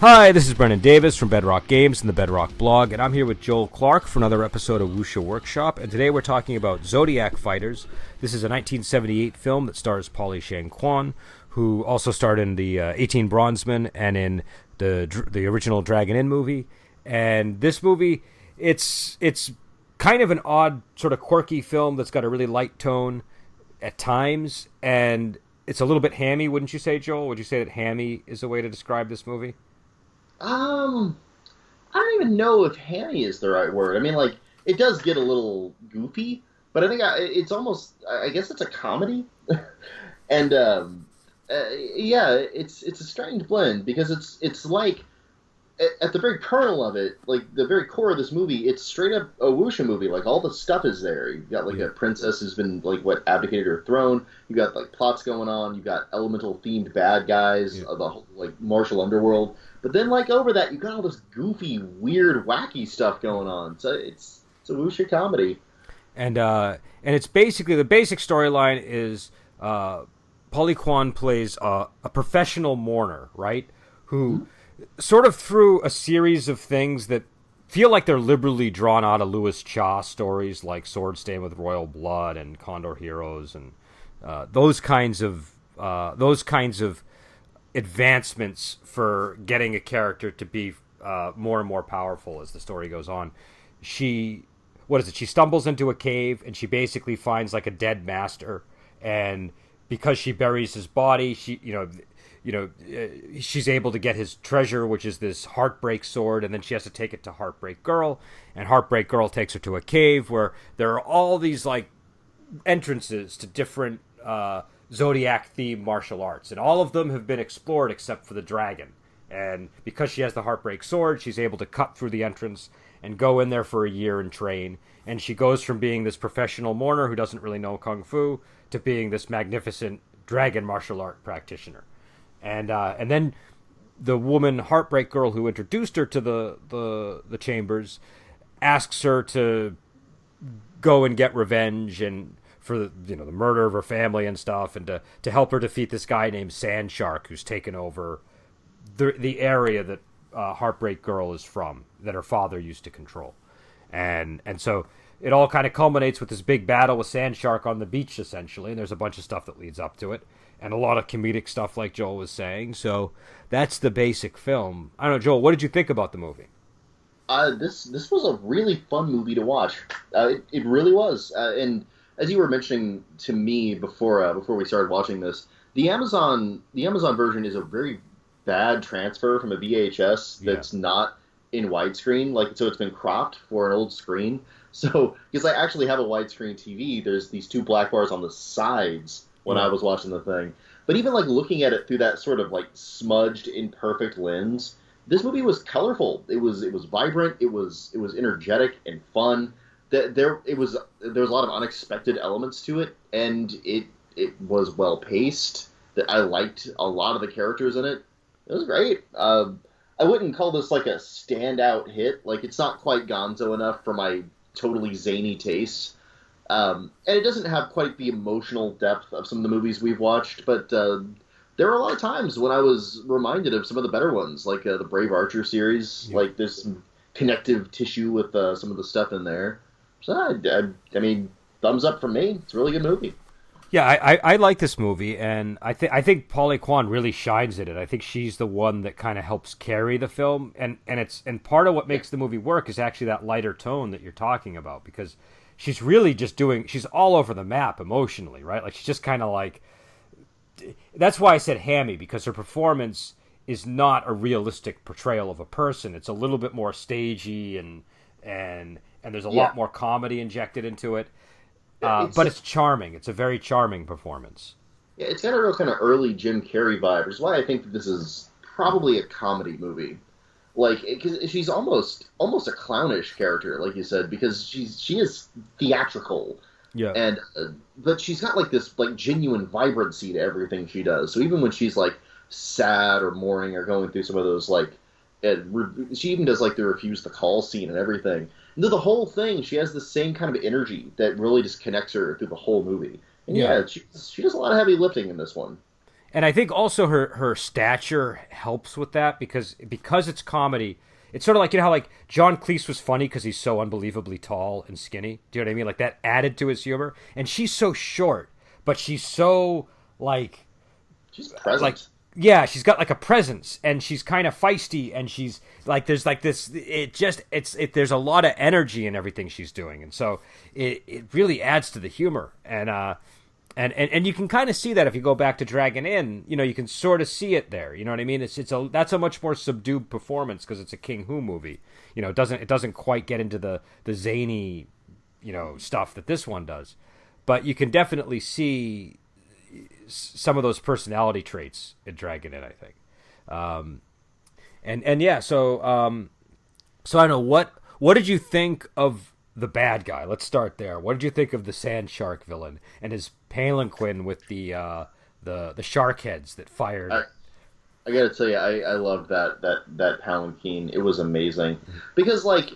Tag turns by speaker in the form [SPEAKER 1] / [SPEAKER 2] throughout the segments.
[SPEAKER 1] Hi, this is Brendan Davis from Bedrock Games and the Bedrock blog, and I'm here with Joel Clark for another episode of Wuxia Workshop, and today we're talking about Zodiac Fighters. This is a 1978 film that stars Polly Shang Kuan, who also starred in the 18 Bronzemen and in the original Dragon Inn movie. And this movie, it's kind of an odd, sort of quirky film that's got a really light tone at times, and it's a little bit hammy, wouldn't you say, Joel? Would you say that hammy is a way to describe this movie?
[SPEAKER 2] I don't even know if hammy is the right word. I mean, like, it does get a little goofy, but I think it's almost, I guess it's a comedy. And, yeah, it's a strange blend because it's like, at the very kernel of it, like, the very core of this movie, it's straight up a wuxia movie. Like, all the stuff is there. You've got, like, a princess who's been, like, abdicated her throne. You've got, like, plots going on. You've got elemental-themed bad guys, the whole, like, martial underworld. But then, like, over that, you've got all this goofy, weird, wacky stuff going on. So it's a wuxia comedy.
[SPEAKER 1] And it's basically, the basic storyline is Polly Kwan plays a professional mourner, right? Who sort of through a series of things that feel like they're liberally drawn out of Louis Cha stories like Sword Stained with Royal Blood and Condor Heroes and those kinds of advancements for getting a character to be more and more powerful as the story goes on. She stumbles into a cave and she basically finds like a dead master, and because she buries his body, she's able to get his treasure, which is this Heartbreak sword, and then she has to take it to Heartbreak Girl, and Heartbreak Girl takes her to a cave where there are all these like entrances to different Zodiac-themed martial arts, and all of them have been explored except for the dragon. And because she has the Heartbreak sword, she's able to cut through the entrance and go in there for a year and train. And she goes from being this professional mourner who doesn't really know kung fu to being this magnificent dragon martial art practitioner. And then the woman Heartbreak Girl who introduced her to the chambers asks her to go and get revenge and for the murder of her family and stuff, and to help her defeat this guy named Sand Shark who's taken over the area that Heartbreak Girl is from, that her father used to control. And so it all kind of culminates with this big battle with Sand Shark on the beach, essentially, and there's a bunch of stuff that leads up to it, and a lot of comedic stuff like Joel was saying. So that's the basic film. I don't know, Joel, what did you think about the movie?
[SPEAKER 2] This was a really fun movie to watch. It really was. And as you were mentioning to me before we started watching this, the Amazon version is a very bad transfer from a VHS that's not in widescreen. Like, so it's been cropped for an old screen. So, because I actually have a widescreen TV, there's these two black bars on the sides when I was watching the thing. But even like looking at it through that sort of like smudged, imperfect lens, this movie was colorful. It was vibrant. It was energetic and fun. There was a lot of unexpected elements to it, and it was well paced. That I liked a lot of the characters in it. It was great. I wouldn't call this like a standout hit. Like, it's not quite gonzo enough for my totally zany taste. And it doesn't have quite the emotional depth of some of the movies we've watched, but there were a lot of times when I was reminded of some of the better ones, like the Brave Archer series. Like, there's some connective tissue with some of the stuff in there. So, I mean, thumbs up from me. It's a really good movie.
[SPEAKER 1] Yeah, I like this movie, and I think Polly Kwan really shines in it. I think she's the one that kind of helps carry the film, and part of what makes the movie work is actually that lighter tone that you're talking about, because she's really just she's all over the map emotionally, right? Like, she's just kind of like, that's why I said hammy, because her performance is not a realistic portrayal of a person. It's a little bit more stagey, and there's a lot more comedy injected into it. But it's charming. It's a very charming performance.
[SPEAKER 2] Yeah, it's got a real kind of early Jim Carrey vibe, which is why I think that this is probably a comedy movie. Like, because she's almost a clownish character, like you said, because she is theatrical.
[SPEAKER 1] Yeah.
[SPEAKER 2] And but she's got like this like genuine vibrancy to everything she does. So even when she's like sad or mourning or going through some of those like, she even does like the refuse the call scene and everything. And through the whole thing, she has the same kind of energy that really just connects her through the whole movie. And she does a lot of heavy lifting in this one.
[SPEAKER 1] And I think also her stature helps with that because it's comedy. It's sort of like, you know how like John Cleese was funny because he's so unbelievably tall and skinny. Do you know what I mean? Like that added to his humor. And she's so short, but she's so like
[SPEAKER 2] She's present.
[SPEAKER 1] like yeah, she's got like a presence, and she's kind of feisty, and she's like there's like this. There's a lot of energy in everything she's doing, and so it really adds to the humor. And you can kind of see that if you go back to Dragon Inn, you know, you can sort of see it there. You know what I mean? That's a much more subdued performance because it's a King Hu movie. You know, it doesn't quite get into the zany, you know, stuff that this one does. But you can definitely see some of those personality traits in Dragon Inn, I think. So I don't know, what did you think of the bad guy? Let's start there. What did you think of the Sand Shark villain and his palanquin with the shark heads that fired?
[SPEAKER 2] I gotta tell you, I loved that palanquin. It was amazing because like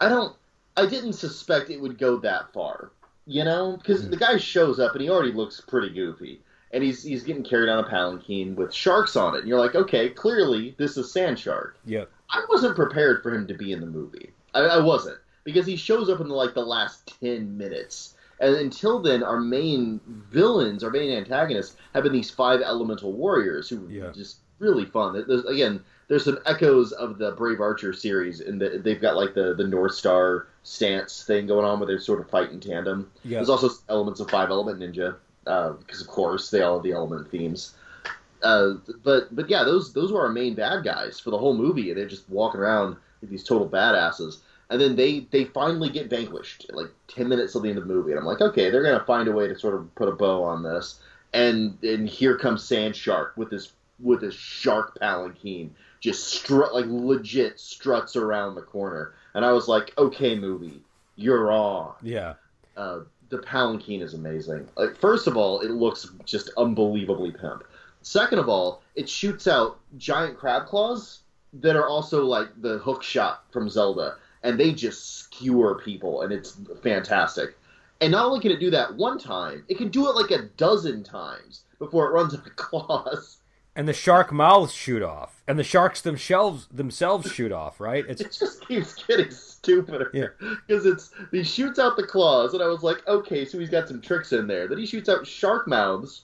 [SPEAKER 2] I didn't suspect it would go that far, you know, because the guy shows up and he already looks pretty goofy. And he's getting carried on a palanquin with sharks on it. And you're like, okay, clearly this is Sand Shark.
[SPEAKER 1] Yep.
[SPEAKER 2] I wasn't prepared for him to be in the movie. I wasn't. Because he shows up in like the last 10 minutes. And until then, our main villains, our main antagonists, have been these 5 elemental warriors who are just really fun. There's some echoes of the Brave Archer series in that they've got like the North Star stance thing going on where they sort of fight in tandem. Yep. There's also elements of 5 Element Ninja. Because of course they all have the element themes, but yeah, those were our main bad guys for the whole movie, and they're just walking around like these total badasses. And then they finally get vanquished at like 10 minutes till the end of the movie, and I'm like, okay, they're gonna find a way to sort of put a bow on this. And here comes Sand Shark with this shark palanquin, just legit struts around the corner, and I was like, okay, movie, you're on.
[SPEAKER 1] Yeah.
[SPEAKER 2] The palanquin is amazing. Like, first of all, it looks just unbelievably pimp. Second of all, it shoots out giant crab claws that are also like the hook shot from Zelda, and they just skewer people, and it's fantastic. And not only can it do that one time, it can do it like a dozen times before it runs out of claws.
[SPEAKER 1] And the shark mouths shoot off, and the sharks themselves shoot off, right?
[SPEAKER 2] It just keeps getting stupider because he shoots out the claws, and I was like, okay, so he's got some tricks in there. Then he shoots out shark mouths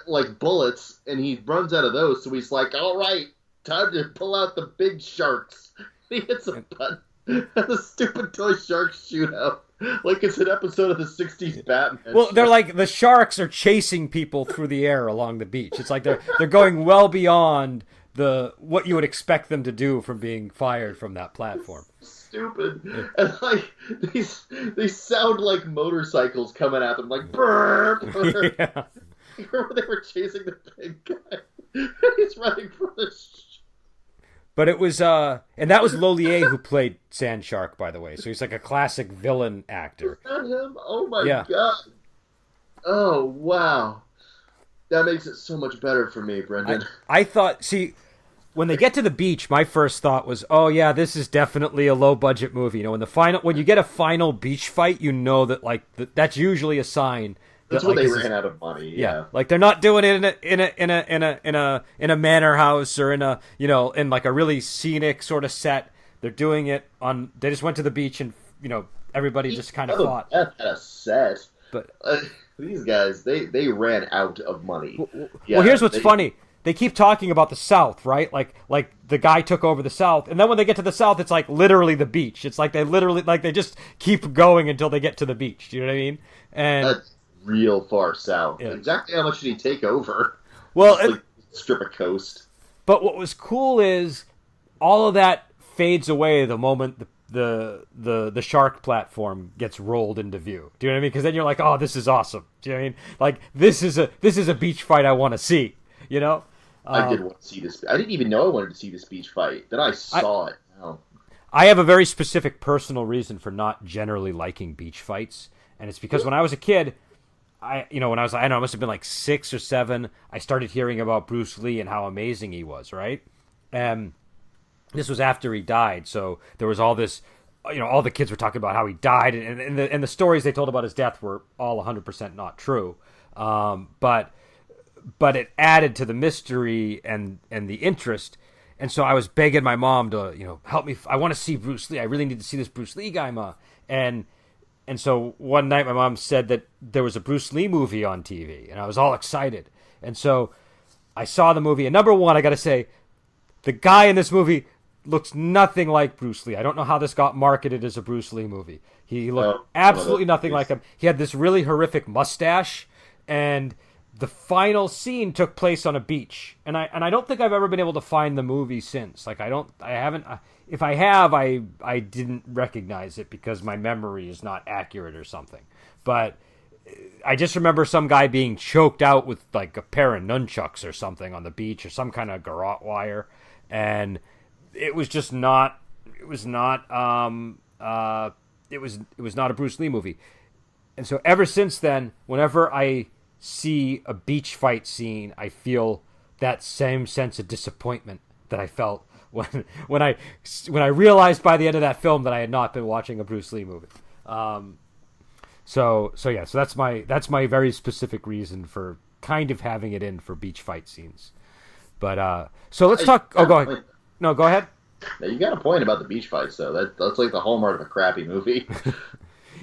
[SPEAKER 2] like bullets, and he runs out of those. So he's like, all right, time to pull out the big sharks. He hits a button, and the stupid toy sharks shoot out. Like it's an episode of the 60s Batman.
[SPEAKER 1] Well, they're like, the sharks are chasing people through the air along the beach. It's like they're going well beyond what you would expect them to do from being fired from that platform.
[SPEAKER 2] Stupid. Yeah. And like they sound like motorcycles coming at them, like brr, brr. Yeah. Remember they were chasing the big guy? He's running from the
[SPEAKER 1] But it was, and that was Lolier who played Sand Shark, by the way. So he's like a classic villain actor.
[SPEAKER 2] Is that him? Oh my god. Oh, wow. That makes it so much better for me, Brendan.
[SPEAKER 1] I thought, see, when they get to the beach, my first thought was, oh yeah, this is definitely a low-budget movie. You know, when you get a final beach fight, you know that, like, that's usually a sign.
[SPEAKER 2] That's when they ran out of money. Yeah,
[SPEAKER 1] like they're not doing it in a manor house or in like a really scenic sort of set. They're doing it on. They just went to the beach and everybody just kind of fought.
[SPEAKER 2] At a set,
[SPEAKER 1] but
[SPEAKER 2] these guys they ran out of money.
[SPEAKER 1] Well, here's what's funny. They keep talking about the South, right? Like the guy took over the South, and then when they get to the South, it's like literally the beach. It's like they just keep going until they get to the beach. Do you know what I mean? And
[SPEAKER 2] real far south. Yeah. Exactly how much did he take over?
[SPEAKER 1] Well,
[SPEAKER 2] just, strip a coast.
[SPEAKER 1] But what was cool is all of that fades away the moment the shark platform gets rolled into view. Do you know what I mean? Because then you're like, oh, this is awesome. Do you know what I mean? Like this is a beach fight I want to see. You know?
[SPEAKER 2] I did want to see this. I didn't even know I wanted to see this beach fight. Then I saw it. Oh.
[SPEAKER 1] I have a very specific personal reason for not generally liking beach fights, and it's because when I was a kid. When I was, I don't know, I must have been like 6 or 7, I started hearing about Bruce Lee and how amazing he was, right? And this was after he died, so there was all this, all the kids were talking about how he died, and the stories they told about his death were all 100% not true. But but it added to the mystery and the interest. And so I was begging my mom to, help me. I want to see Bruce Lee. I really need to see this Bruce Lee guy, Ma. And so one night my mom said that there was a Bruce Lee movie on TV, and I was all excited. And so I saw the movie. And number one, I got to say, the guy in this movie looks nothing like Bruce Lee. I don't know how this got marketed as a Bruce Lee movie. He looked absolutely nothing like him. He had this really horrific mustache, and the final scene took place on a beach. And I don't think I've ever been able to find the movie since. Like, if I have, I didn't recognize it because my memory is not accurate or something. But I just remember some guy being choked out with like a pair of nunchucks or something on the beach, or some kind of garrote wire, and it was just not. It was not. It was not a Bruce Lee movie. And so ever since then, whenever I see a beach fight scene, I feel that same sense of disappointment that I felt when I realized by the end of that film that I had not been watching a Bruce Lee movie. So that's my very specific reason for kind of having it in for beach fight scenes. But so let's talk. Oh, go ahead. No, go ahead.
[SPEAKER 2] Now, you got a point about the beach fights, though. That's like the hallmark of a crappy movie.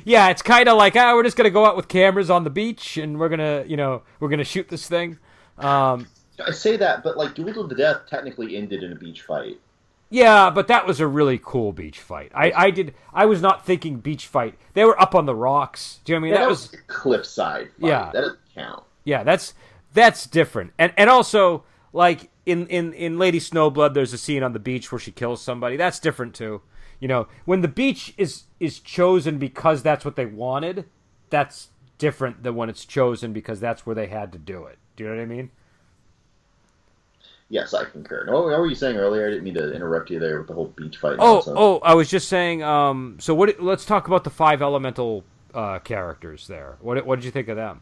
[SPEAKER 1] Yeah, it's kind of like, we're just gonna go out with cameras on the beach and we're gonna shoot this thing.
[SPEAKER 2] I say that, but like Duel to the Death technically ended in a beach fight.
[SPEAKER 1] Yeah, but that was a really cool beach fight. I was not thinking beach fight. They were up on the rocks. Do you know what I mean?
[SPEAKER 2] Yeah, that was a cliffside fight.
[SPEAKER 1] Yeah,
[SPEAKER 2] that doesn't count.
[SPEAKER 1] Yeah, that's different. And also, like in Lady Snowblood, there's a scene on the beach where she kills somebody. That's different too. When the beach is chosen because that's what they wanted, that's different than when it's chosen because that's where they had to do it. Do you know what I mean?
[SPEAKER 2] Yes, I concur. What were you saying earlier? I didn't mean to interrupt you there with the whole beach fight.
[SPEAKER 1] I was just saying. So let's talk about the 5 elemental characters there. What did you think of them?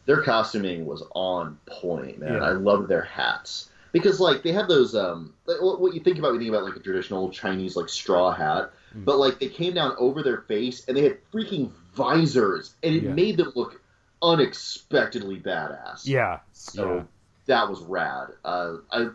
[SPEAKER 2] Their costuming was on point, man.
[SPEAKER 1] Yeah.
[SPEAKER 2] I loved their hats because, like, they have those. What you think about when you think about like a traditional Chinese like straw hat, but like they came down over their face and they had freaking visors, and it made them look unexpectedly badass.
[SPEAKER 1] Yeah.
[SPEAKER 2] So. That was rad. I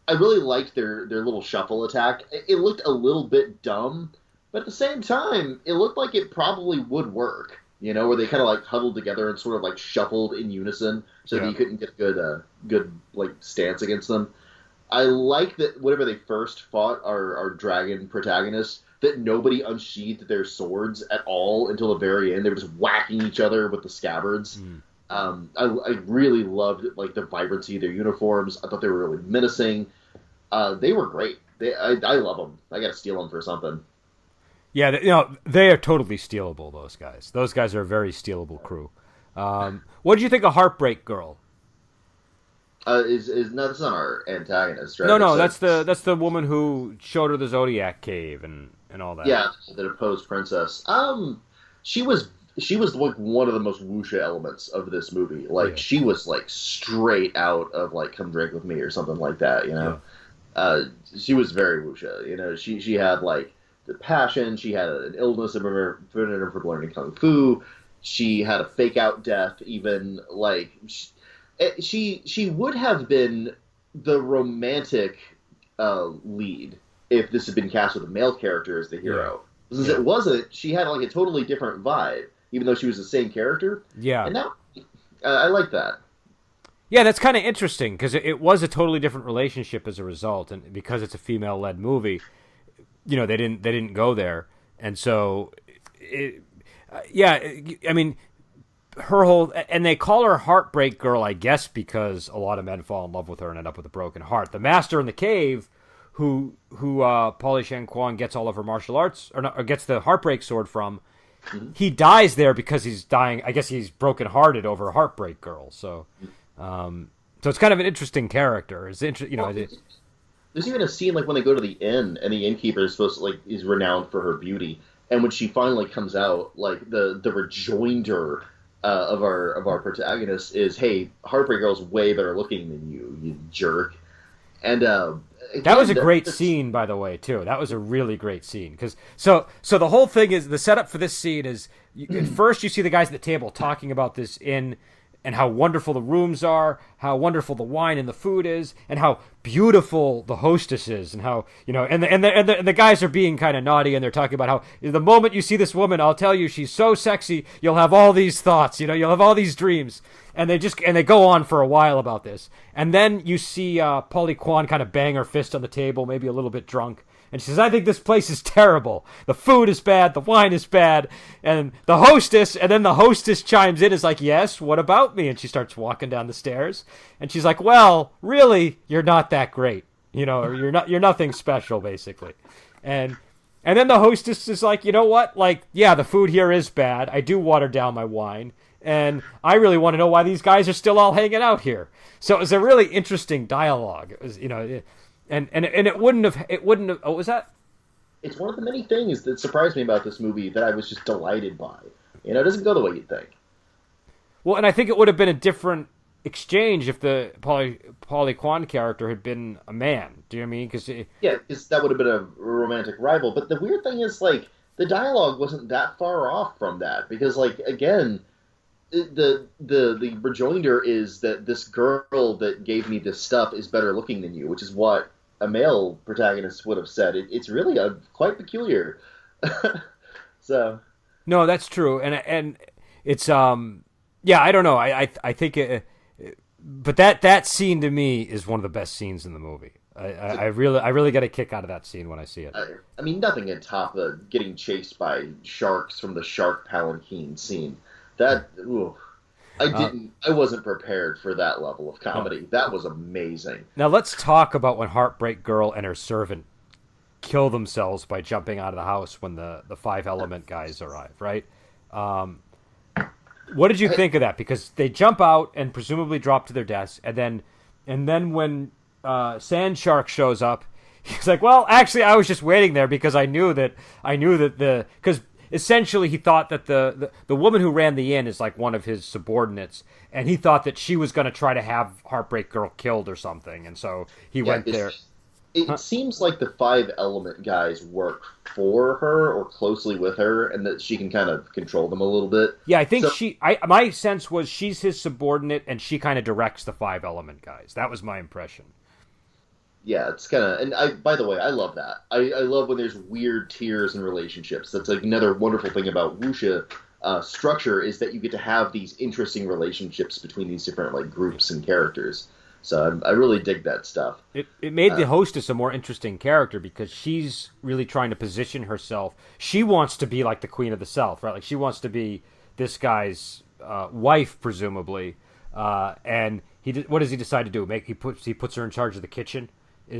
[SPEAKER 2] really liked their little shuffle attack. It looked a little bit dumb, but at the same time, it looked like it probably would work. Where they kind of like huddled together and sort of like shuffled in unison, so that you couldn't get a good like stance against them. I like that whenever they first fought our dragon protagonists, that nobody unsheathed their swords at all until the very end. They were just whacking each other with the scabbards. I really loved like the vibrancy of their uniforms. I thought they were really menacing. They were great. I love them. I got to steal them for something.
[SPEAKER 1] Yeah, they are totally stealable. Those guys. Those guys are a very stealable crew. What did you think of Heartbreak Girl?
[SPEAKER 2] No, this is not our antagonist, right?
[SPEAKER 1] No, that's the woman who showed her the Zodiac cave and all that.
[SPEAKER 2] Yeah, the deposed princess. She was like one of the most wuxia elements of this movie. Like she was like straight out of like Come Drink with Me or something like that. She was very wuxia. She had like the passion. She had an illness that prevented her from learning kung fu. She had a fake out death. Even like she would have been the romantic lead if this had been cast with a male character as the hero. Since it wasn't, she had like a totally different vibe. Even though she was the same character. Yeah. And now, I like that.
[SPEAKER 1] Yeah, that's kind of interesting, because it was a totally different relationship as a result, and because it's a female-led movie, they didn't go there. And so, I mean, her whole... And they call her Heartbreak Girl, I guess, because a lot of men fall in love with her and end up with a broken heart. The master in the cave, who Polly Shang Kuan gets all of her martial arts, or gets the Heartbreak sword from... He dies there because he's dying. I guess he's brokenhearted over Heartbreak Girl. So, so it's kind of an interesting character. It's
[SPEAKER 2] there's even a scene like when they go to the inn and the innkeeper is renowned for her beauty, and when she finally comes out, like the rejoinder of our protagonist is, "Hey, Heartbreak Girl's way better looking than you jerk." And
[SPEAKER 1] that was a great scene, by the way, too. That was a really great scene. Because so the whole thing is, the setup for this scene is, at first you see the guys at the table talking about this inn, and how wonderful the rooms are, how wonderful the wine and the food is, and how beautiful the hostess is, and how, and the guys are being kind of naughty, and they're talking about how the moment you see this woman, I'll tell you, she's so sexy, you'll have all these thoughts, you'll have all these dreams, and they go on for a while about this, and then you see Polly Kwan kind of bang her fist on the table, maybe a little bit drunk. And she says, I think this place is terrible. The food is bad. The wine is bad. And the hostess chimes in, is like, yes, what about me? And she starts walking down the stairs. And she's like, well, really, you're not that great. Or you're nothing special, basically. And then the hostess is like, you know what? Like, yeah, the food here is bad. I do water down my wine. And I really want to know why these guys are still all hanging out here. So it was a really interesting dialogue. It was, And it wouldn't have. What was that?
[SPEAKER 2] It's one of the many things that surprised me about this movie that I was just delighted by. It doesn't go the way you'd think.
[SPEAKER 1] Well, and I think it would have been a different exchange if the Polly Kwan character had been a man. Do you know what I mean?
[SPEAKER 2] Because that would have been a romantic rival. But the weird thing is, like, the dialogue wasn't that far off from that. Because, like, again, the rejoinder is that this girl that gave me this stuff is better looking than you, which is what a male protagonist would have said. It's really quite peculiar. So
[SPEAKER 1] no, that's true, and it's I don't know. I think but that scene to me is one of the best scenes in the movie. I really get a kick out of that scene when I see it.
[SPEAKER 2] I mean, nothing can top getting chased by sharks from the shark palanquin scene. That I wasn't prepared for that level of comedy. That was amazing.
[SPEAKER 1] Now let's talk about when Heartbreak Girl and her servant kill themselves by jumping out of the house when the five element guys arrive, right? What did you think of that? Because they jump out and presumably drop to their deaths, and then when Sand Shark shows up, he's like, "Well, actually, I was just waiting there because I knew that because." Essentially, he thought that the woman who ran the inn is like one of his subordinates, and he thought that she was going to try to have Heartbreak Girl killed or something, and so he went there.
[SPEAKER 2] It seems like the five element guys work for her or closely with her, and that she can kind of control them a little bit.
[SPEAKER 1] Yeah, I think my sense was she's his subordinate, and she kind of directs the five element guys. That was my impression.
[SPEAKER 2] Yeah, it's kind of, and by the way, I love that. I love when there's weird tiers in relationships. That's like another wonderful thing about Wuxia structure is that you get to have these interesting relationships between these different like groups and characters. So I really dig that stuff.
[SPEAKER 1] It made the hostess a more interesting character because she's really trying to position herself. She wants to be like the Queen of the South, right? Like she wants to be this guy's wife, presumably. And what does he decide to do? He puts her in charge of the kitchen.
[SPEAKER 2] He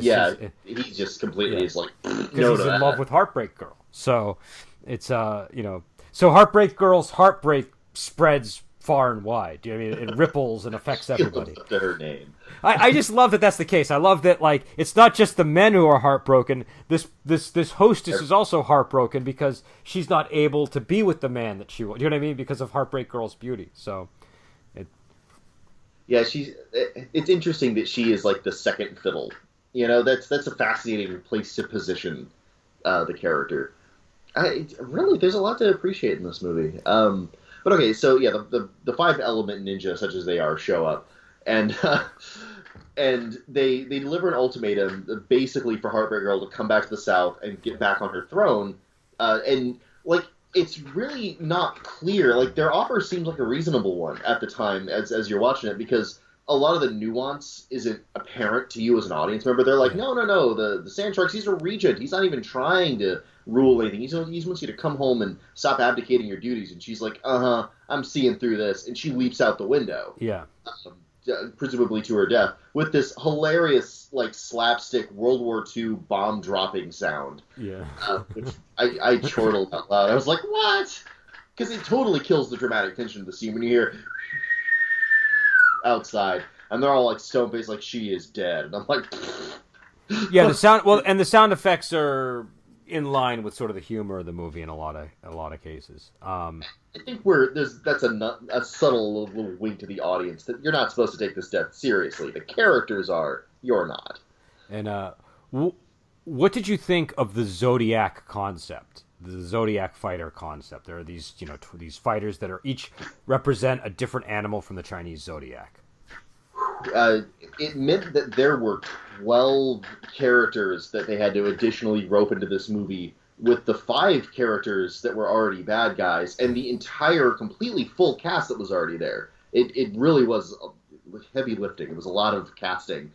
[SPEAKER 2] just completely is like
[SPEAKER 1] because he's in love with Heartbreak Girl. So it's so Heartbreak Girl's heartbreak spreads far and wide. Do you know what I mean? It ripples and affects everybody.
[SPEAKER 2] Up to her name.
[SPEAKER 1] I just love that that's the case. I love that like it's not just the men who are heartbroken. This hostess is also heartbroken because she's not able to be with the man that she wants. Do you know what I mean? Because of Heartbreak Girl's beauty. So.
[SPEAKER 2] Yeah, it's interesting that she is like the second fiddle. That's a fascinating place to position the character. Really, there's a lot to appreciate in this movie. But okay, so yeah, the five element ninja, such as they are, show up, and they deliver an ultimatum basically for Heartbreak Girl to come back to the South and get back on her throne. And like it's really not clear. Like their offer seems like a reasonable one at the time as you're watching it because a lot of the nuance isn't apparent to you as an audience member. They're like, no, the Sand Sharks, he's a regent. He's not even trying to rule anything. He wants you to come home and stop abdicating your duties. And she's like, I'm seeing through this. And she leaps out the window.
[SPEAKER 1] Yeah.
[SPEAKER 2] Presumably to her death, with this hilarious, like, slapstick World War II bomb dropping sound.
[SPEAKER 1] Yeah.
[SPEAKER 2] Which I chortled out loud. I was like, what? Because it totally kills the dramatic tension of the scene when you hear outside, and they're all like stone-faced, like she is dead, and I'm like,
[SPEAKER 1] yeah, the sound effects are in line with sort of the humor of the movie in a lot of cases.
[SPEAKER 2] I think that's a subtle little wink to the audience that you're not supposed to take this death seriously. The characters are, you're not.
[SPEAKER 1] And what did you think of the Zodiac concept? the Zodiac fighter concept. There are these, these fighters that are each represent a different animal from the Chinese zodiac.
[SPEAKER 2] It meant that there were 12 characters that they had to additionally rope into this movie, with the 5 characters that were already bad guys and the entire completely full cast that was already there. It really was heavy lifting. It was a lot of casting.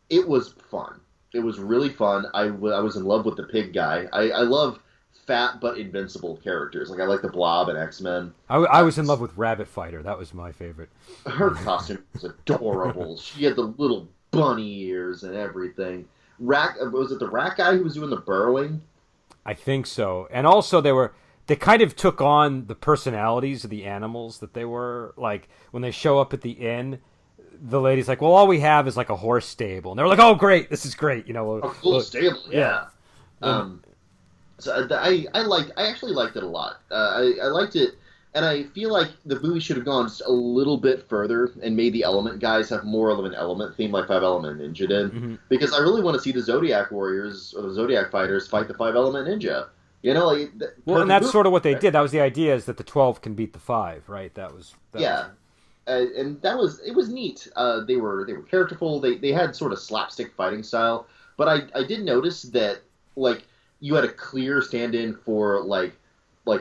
[SPEAKER 2] It was fun. It was really fun. I was in love with the pig guy. I love fat but invincible characters. Like, I like the Blob and X-Men.
[SPEAKER 1] I was in love with Rabbit Fighter. That was my favorite.
[SPEAKER 2] Her costume was adorable. She had the little bunny ears and everything. Was it the rat guy who was doing the burrowing?
[SPEAKER 1] I think so. And also they kind of took on the personalities of the animals that they were. Like, when they show up at the inn, the lady's like, well, all we have is like a horse stable. And they're like, oh, great, this is great.
[SPEAKER 2] A full stable, yeah. So I actually liked it a lot. I liked it, and I feel like the movie should have gone just a little bit further and made the element guys have more of an element theme like 5 Element Ninja did. Because I really want to see the Zodiac Warriors or the Zodiac Fighters fight the 5 Element Ninja.
[SPEAKER 1] And that's sort of what they did. That was the idea, is that the 12 can beat the 5, right? That was.
[SPEAKER 2] And it was neat. They were characterful. They had sort of slapstick fighting style, but I did notice that, like, you had a clear stand-in for like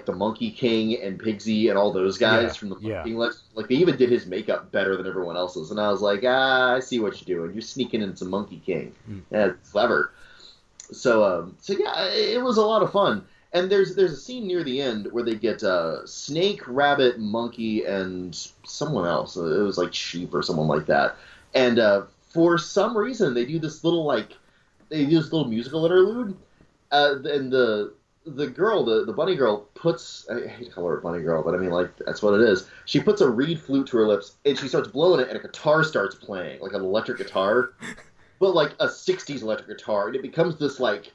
[SPEAKER 2] the Monkey King and Pigsy and all those guys from the King. Like, they even did his makeup better than everyone else's, and I was like, I see what you're doing. You're sneaking in some Monkey King. Yeah, it's clever. So yeah, it was a lot of fun. And there's a scene near the end where they get Snake, Rabbit, Monkey, and someone else. It was like Sheep or someone like that. And for some reason, they do this little musical interlude. And the girl, the bunny girl, puts, I hate to call her a bunny girl, but I mean, like, that's what it is. She puts a reed flute to her lips, and she starts blowing it, and a guitar starts playing, like an electric guitar, but like a 60s electric guitar, and it becomes this, like,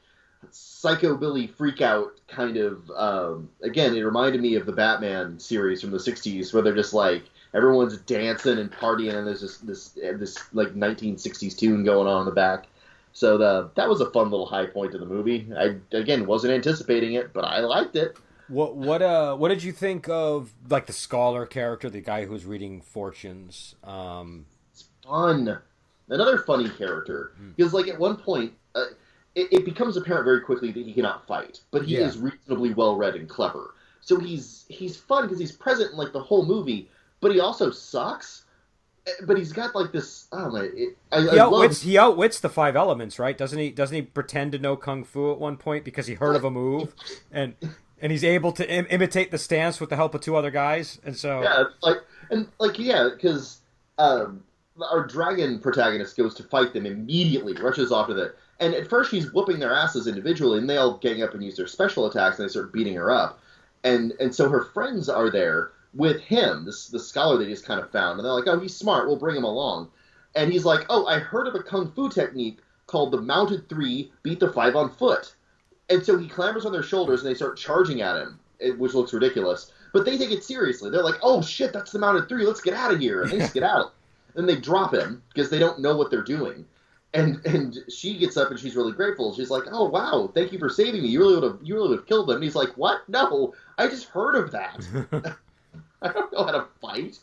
[SPEAKER 2] psychobilly freak-out kind of, again, it reminded me of the Batman series from the 60s, where they're just, like, everyone's dancing and partying, and there's this like, 1960s tune going on in the back. So that was a fun little high point of the movie. I, again, wasn't anticipating it, but I liked it.
[SPEAKER 1] What did you think of, like, the scholar character, the guy who's reading fortunes?
[SPEAKER 2] It's fun. Another funny character. Because, like, at one point, it becomes apparent very quickly that he cannot fight, but he is reasonably well-read and clever. So he's fun because he's present in, like, the whole movie, but he also sucks. But he's got, like, this. Oh my!
[SPEAKER 1] He outwits the 5 elements, right? Doesn't he pretend to know kung fu at one point because he heard of a move, and he's able to imitate the stance with the help of 2 other guys, and so
[SPEAKER 2] because our dragon protagonist goes to fight them immediately, rushes off to the. And at first she's whooping their asses individually, and they all gang up and use their special attacks, and they start beating her up, and so her friends are there with him, the scholar they just kind of found. And they're like, oh, he's smart, we'll bring him along. And he's like, oh, I heard of a kung fu technique called the mounted 3, beat the 5 on foot. And so he clambers on their shoulders, and they start charging at him, which looks ridiculous. But they take it seriously. They're like, oh, shit, that's the mounted 3, let's get out of here. And they just get out. And they drop him, because they don't know what they're doing. And she gets up, and she's really grateful. She's like, oh, wow, thank you for saving me. You really would have killed them. And he's like, what? No, I just heard of that. I don't know how to fight.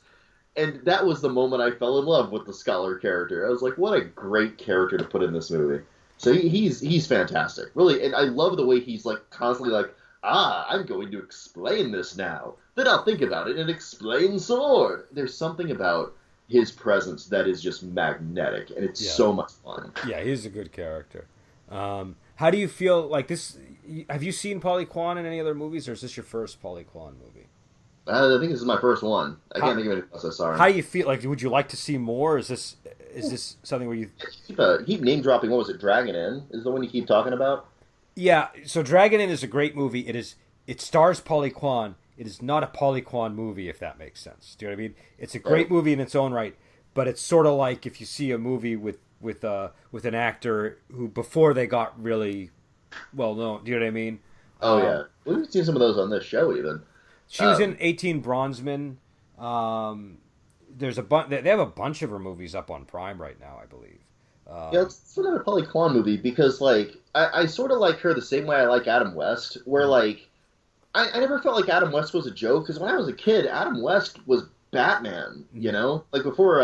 [SPEAKER 2] And that was the moment I fell in love with the scholar character. I was like, what a great character to put in this movie. So he's fantastic. Really, and I love the way he's, like, constantly like, I'm going to explain this now. Then I'll think about it and explain some more. There's something about his presence that is just magnetic, and it's so much fun.
[SPEAKER 1] Yeah, he's a good character. How do you feel like this? Have you seen Polly Quan in any other movies, or is this your first Polly Quan movie?
[SPEAKER 2] I think this is my first one. I can't think of anything else I saw.
[SPEAKER 1] How do you feel? Like, would you like to see more? Is this something where you
[SPEAKER 2] keep name dropping? What was it? Dragon Inn is the one you keep talking about.
[SPEAKER 1] Yeah. So Dragon Inn is a great movie. It stars Polly Quan. It is not a Polly Quan movie, if that makes sense. Do you know what I mean? It's a great movie in its own right, but it's sort of like if you see a movie with an actor who before they got really well known. Do you know what I mean?
[SPEAKER 2] Oh yeah, we've seen some of those on this show even.
[SPEAKER 1] She was in 18 Bronzemen. There's they have a bunch of her movies up on Prime right now, I believe.
[SPEAKER 2] Yeah, it's another Polly Kwan movie because like I sort of like her the same way I like Adam West, where
[SPEAKER 1] Mhm.
[SPEAKER 2] like I never felt like Adam West was a joke because when I was a kid, Adam West was Batman. You
[SPEAKER 1] Mhm.
[SPEAKER 2] know, like before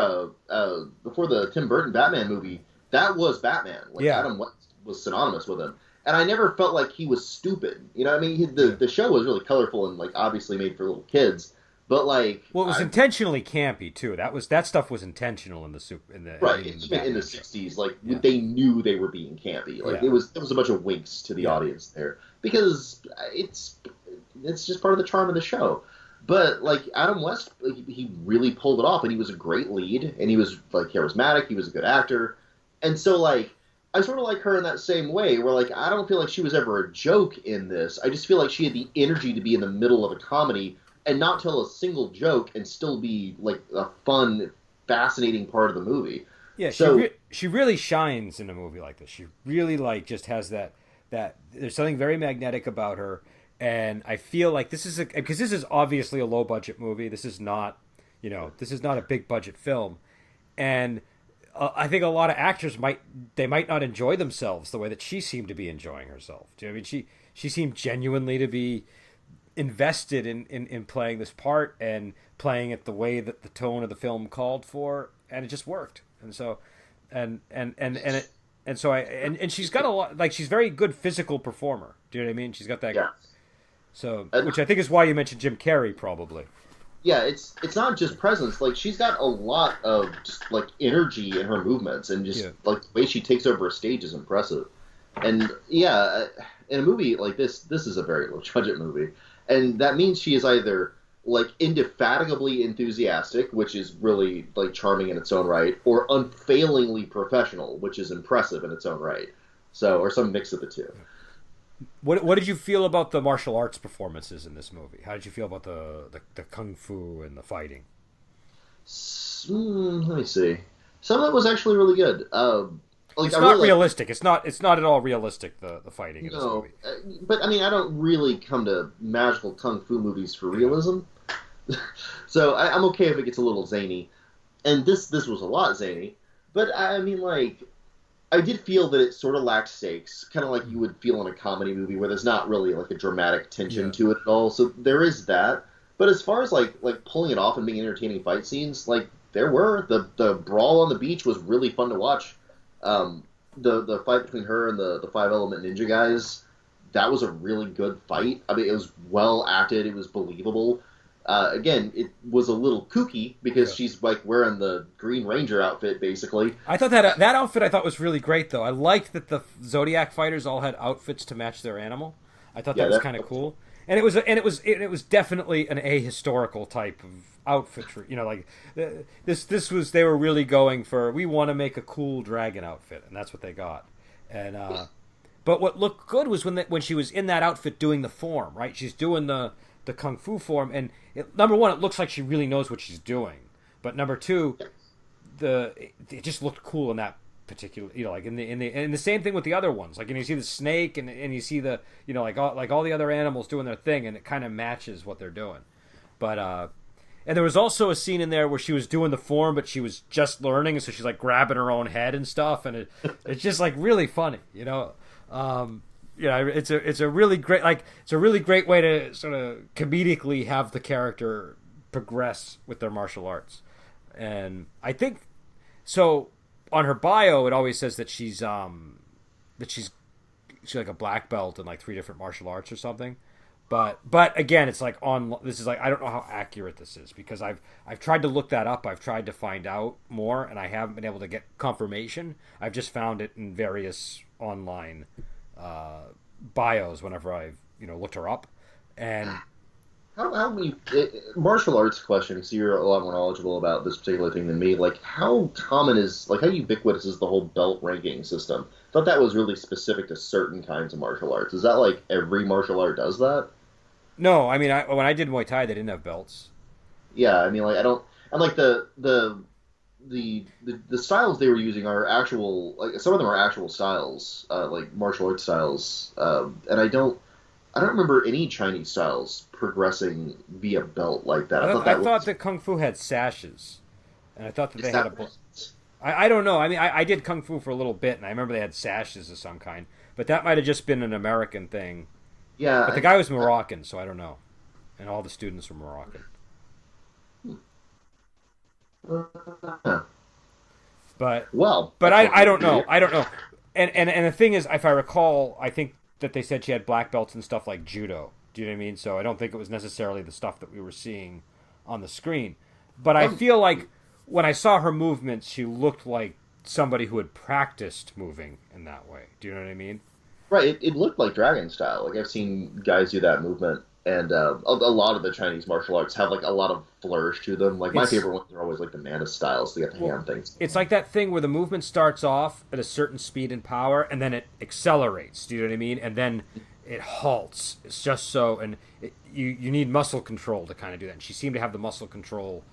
[SPEAKER 2] the Tim Burton Batman movie, that was Batman. Like
[SPEAKER 1] Yeah,
[SPEAKER 2] Adam West was synonymous with him, and I never felt like he was stupid. You know, what I mean,
[SPEAKER 1] yeah.
[SPEAKER 2] the show was really colorful and like obviously made for little kids, but like
[SPEAKER 1] Well, it was
[SPEAKER 2] I
[SPEAKER 1] intentionally campy too. That stuff was intentional in the super
[SPEAKER 2] right,
[SPEAKER 1] in the
[SPEAKER 2] even in the
[SPEAKER 1] Batman show.
[SPEAKER 2] '60s, like
[SPEAKER 1] Yeah,
[SPEAKER 2] they knew they were being campy. Like
[SPEAKER 1] yeah,
[SPEAKER 2] there was a bunch of winks to the
[SPEAKER 1] yeah.
[SPEAKER 2] audience there because it's just part of the charm of the show. But like Adam West, like, he really pulled it off, and he was a great lead, and he was like charismatic. He was a good actor, and so like I sort of like her in that same way, where like I don't feel like she was ever a joke in this. I just feel like she had the energy to be in the middle of a comedy and not tell a single joke and still be like a fun, fascinating part of the movie.
[SPEAKER 1] Yeah,
[SPEAKER 2] So
[SPEAKER 1] she really shines in a movie like this. She really like just has that there's something very magnetic about her, and I feel like this is because this is obviously a low budget movie. This is not, this is not a big budget film, and I think a lot of actors might not enjoy themselves the way that she seemed to be enjoying herself. Do you know what I mean she seemed genuinely to be invested in playing this part and playing it the way that the tone of the film called for, and it just worked. And so, and it, and so and she's got a lot, like she's a very good physical performer. Do you know what I mean? She's got that.
[SPEAKER 2] yeah,
[SPEAKER 1] So,
[SPEAKER 2] and
[SPEAKER 1] which I think is why you mentioned Jim Carrey, probably.
[SPEAKER 2] yeah, it's not just presence. Like she's got a lot of just like energy in her movements, and just
[SPEAKER 1] Yeah.
[SPEAKER 2] like the way she takes over a stage is impressive. And yeah, in a movie like this is a very low budget movie, and that means she is either like indefatigably enthusiastic, which is really like charming in its own right, or unfailingly professional, which is impressive in its own right. So, or some mix of the two.
[SPEAKER 1] What did you feel about the martial arts performances in this movie? How did you feel about the kung fu and the fighting?
[SPEAKER 2] Let me see. Some of it was actually really good. Like
[SPEAKER 1] It's
[SPEAKER 2] I
[SPEAKER 1] not
[SPEAKER 2] really like
[SPEAKER 1] realistic. It's not at all realistic, the fighting in this
[SPEAKER 2] no,
[SPEAKER 1] movie.
[SPEAKER 2] but I mean I don't really come to magical kung fu movies for realism, so I'm okay if it gets a little zany. And this was a lot zany, but I mean like I did feel that it sort of lacked stakes, kind of like you would feel in a comedy movie where there's not really like a dramatic tension
[SPEAKER 1] Yeah.
[SPEAKER 2] to it at all. So there is that. But as far as like pulling it off and being entertaining fight scenes, like there were the brawl on the beach was really fun to watch. The fight between her and the Five Element Ninja guys, that was a really good fight. I mean, it was well acted. It was believable. Again, it was a little kooky because
[SPEAKER 1] Yeah.
[SPEAKER 2] she's like wearing the Green Ranger outfit basically.
[SPEAKER 1] I thought that outfit I thought was really great though. I liked that the Zodiac fighters all had outfits to match their animal. I thought that
[SPEAKER 2] Yeah,
[SPEAKER 1] was kind of cool. And it was definitely an ahistorical type of outfitry. Like this was they were really going for, we want to make a cool dragon outfit, and that's what they got. And but what looked good was when she was in that outfit doing the form, right? She's doing the kung fu form, and number one, it looks like she really knows what she's doing. But number two, it just looked cool in that particular, like in the same thing with the other ones, like, and you see the snake and you see the, like all the other animals doing their thing, and it kind of matches what they're doing. But and there was also a scene in there where she was doing the form, but she was just learning, so she's like grabbing her own head and stuff, and it's just like really funny. It's a really great, like, it's a really great way to sort of comedically have the character progress with their martial arts. And I think so. On her bio, it always says that she's like a black belt in like 3 different martial arts or something. But again, it's like this is like, I don't know how accurate this is, because I've tried to look that up. I've tried to find out more, and I haven't been able to get confirmation. I've just found it in various online bios whenever I've looked her up. And
[SPEAKER 2] How many martial arts question? So you're a lot more knowledgeable about this particular thing than me. Like, how common is like how ubiquitous is the whole belt ranking system? I thought that was really specific to certain kinds of martial arts. Is that like every martial art does that?
[SPEAKER 1] no, I mean, when I did Muay Thai, they didn't have belts.
[SPEAKER 2] Yeah, I mean, like I don't. And like the styles they were using are actual. Like some of them are actual styles, like martial arts styles. And I don't remember any Chinese styles progressing via belt like that. I thought
[SPEAKER 1] I
[SPEAKER 2] that
[SPEAKER 1] thought
[SPEAKER 2] was
[SPEAKER 1] that Kung Fu had sashes, and I thought that
[SPEAKER 2] is
[SPEAKER 1] they had
[SPEAKER 2] that
[SPEAKER 1] a.
[SPEAKER 2] right?
[SPEAKER 1] I don't know. I mean, I did kung fu for a little bit, and I remember they had sashes of some kind, but that might have just been an American thing. But the
[SPEAKER 2] Yeah.
[SPEAKER 1] guy was Moroccan, so I don't know, and all the students were Moroccan.
[SPEAKER 2] Huh.
[SPEAKER 1] But
[SPEAKER 2] Well,
[SPEAKER 1] but
[SPEAKER 2] that's
[SPEAKER 1] I
[SPEAKER 2] one
[SPEAKER 1] don't
[SPEAKER 2] thing to
[SPEAKER 1] know.
[SPEAKER 2] hear.
[SPEAKER 1] I don't know. And the thing is, if I recall, I think that they said she had black belts and stuff like judo. Do you know what I mean? So I don't think it was necessarily the stuff that we were seeing on the screen. But I
[SPEAKER 2] Um,
[SPEAKER 1] feel like when I saw her movements, she looked like somebody who had practiced moving in that way. Do you know what I mean?
[SPEAKER 2] right, it looked like dragon style. Like I've seen guys do that movement, and a lot of the Chinese martial arts have like a lot of flourish to them. Like my
[SPEAKER 1] It's
[SPEAKER 2] favorite ones are always like the mana styles. They got the
[SPEAKER 1] well,
[SPEAKER 2] hand things.
[SPEAKER 1] it's like that thing where the movement starts off at a certain speed and power, and then it accelerates. Do you know what I mean? And then it halts. It's just so, and you need muscle control to kind of do that. And she seemed to have the muscle control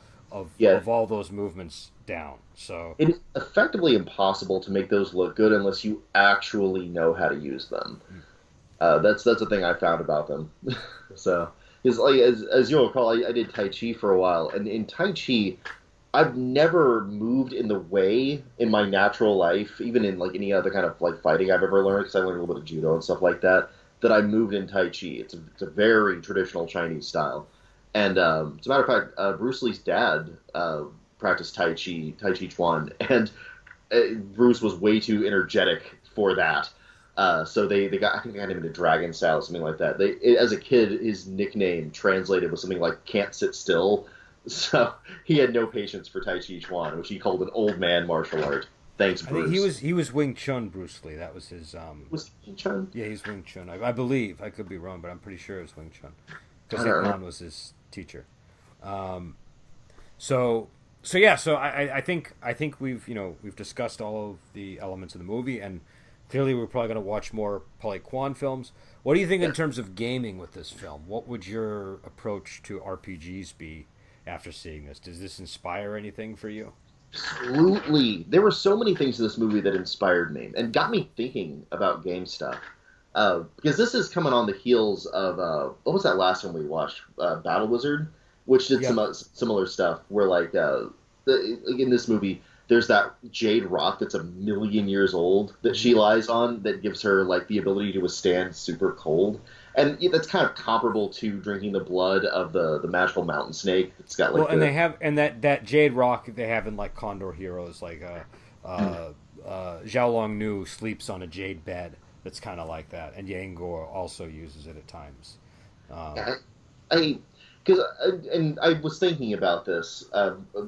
[SPEAKER 2] Yeah,
[SPEAKER 1] of all those movements down. So
[SPEAKER 2] it is effectively impossible to make those look good unless you actually know how to use them. That's the thing I found about them. So, is like as you'll recall, I did Tai Chi for a while, and in Tai Chi, I've never moved in the way in my natural life, even in like any other kind of like fighting I've ever learned, because I learned a little bit of judo and stuff like that. That I moved in Tai Chi. It's a very traditional Chinese style, and as a matter of fact, Bruce Lee's dad practiced Tai Chi Chuan, and Bruce was way too energetic for that. So they got I think they got him into Dragon Style or something like that. As a kid, his nickname translated was something like "Can't Sit Still," so he had no patience for Tai Chi Chuan, which he called an old man martial art. Thanks,
[SPEAKER 1] I think
[SPEAKER 2] Bruce.
[SPEAKER 1] he was Wing Chun Bruce Lee. That was his
[SPEAKER 2] Was he Chun?
[SPEAKER 1] yeah, he's Wing Chun. I believe. I could be wrong, but I'm pretty sure it was Wing Chun
[SPEAKER 2] I
[SPEAKER 1] because
[SPEAKER 2] don't
[SPEAKER 1] Ip
[SPEAKER 2] know.
[SPEAKER 1] Man was his teacher. Um, so so yeah, so I think we've discussed all of the elements of the movie, and clearly we're probably going to watch more Polly Kwan films. What do you think in terms of gaming with this film? What would your approach to RPGs be after seeing this? Does this inspire anything for you?
[SPEAKER 2] Absolutely. There were so many things in this movie that inspired me and got me thinking about game stuff. Because this is coming on the heels of what was that last one we watched? Battle Wizard, which did some
[SPEAKER 1] Yep.
[SPEAKER 2] similar stuff. Where in this movie, there's that jade rock that's 1,000,000 years old that she
[SPEAKER 1] Mhm.
[SPEAKER 2] lies on that gives her like the ability to withstand super cold. And yeah, that's kind of comparable to drinking the blood of the magical mountain snake. It's got
[SPEAKER 1] Well,
[SPEAKER 2] like
[SPEAKER 1] and
[SPEAKER 2] the
[SPEAKER 1] they have and that jade rock they have in like Condor Heroes, like Zhao Long Nu sleeps on a jade bed that's kind of like that, and Yangor also uses it at times. Um,
[SPEAKER 2] Yeah, I because and I was thinking about this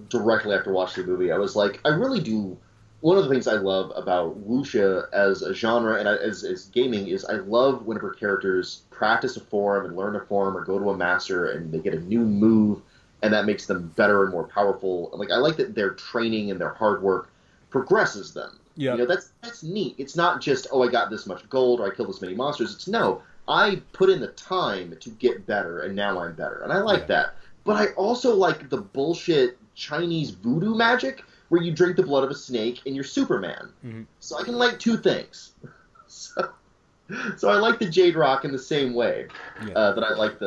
[SPEAKER 2] directly after watching the movie. I was like, I really do. One of the things I love about wuxia as a genre and as gaming is I love whenever characters practice a form and learn a form or go to a master and they get a new move and that makes them better and more powerful. Like I like that their training and their hard work progresses them. You
[SPEAKER 1] yep.
[SPEAKER 2] know, that's neat. It's not just, oh, I got this much gold or I killed this many monsters. It's no, I put in the time to get better and now I'm better. And I like
[SPEAKER 1] Yeah.
[SPEAKER 2] that. But I also like the bullshit Chinese voodoo magic where you drink the blood of a snake and you're Superman.
[SPEAKER 1] Hmm.
[SPEAKER 2] So I can like two things. So, so I like the Jade Rock in the same way
[SPEAKER 1] Yeah.
[SPEAKER 2] that I like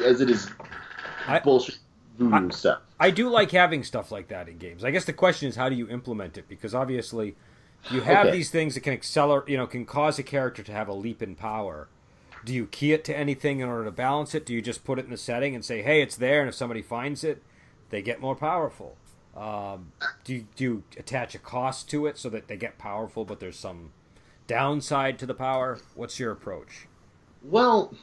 [SPEAKER 2] as it is
[SPEAKER 1] I,
[SPEAKER 2] bullshit
[SPEAKER 1] I
[SPEAKER 2] voodoo stuff.
[SPEAKER 1] I do like having stuff like that in games. I guess the question is how do you implement it? Because obviously, you have
[SPEAKER 2] Okay.
[SPEAKER 1] these things that can accelerate, can cause a character to have a leap in power. Do you key it to anything in order to balance it? Do you just put it in the setting and say, "Hey, it's there," and if somebody finds it, they get more powerful? Do you attach a cost to it so that they get powerful, but there's some downside to the power? What's your approach?
[SPEAKER 2] Well,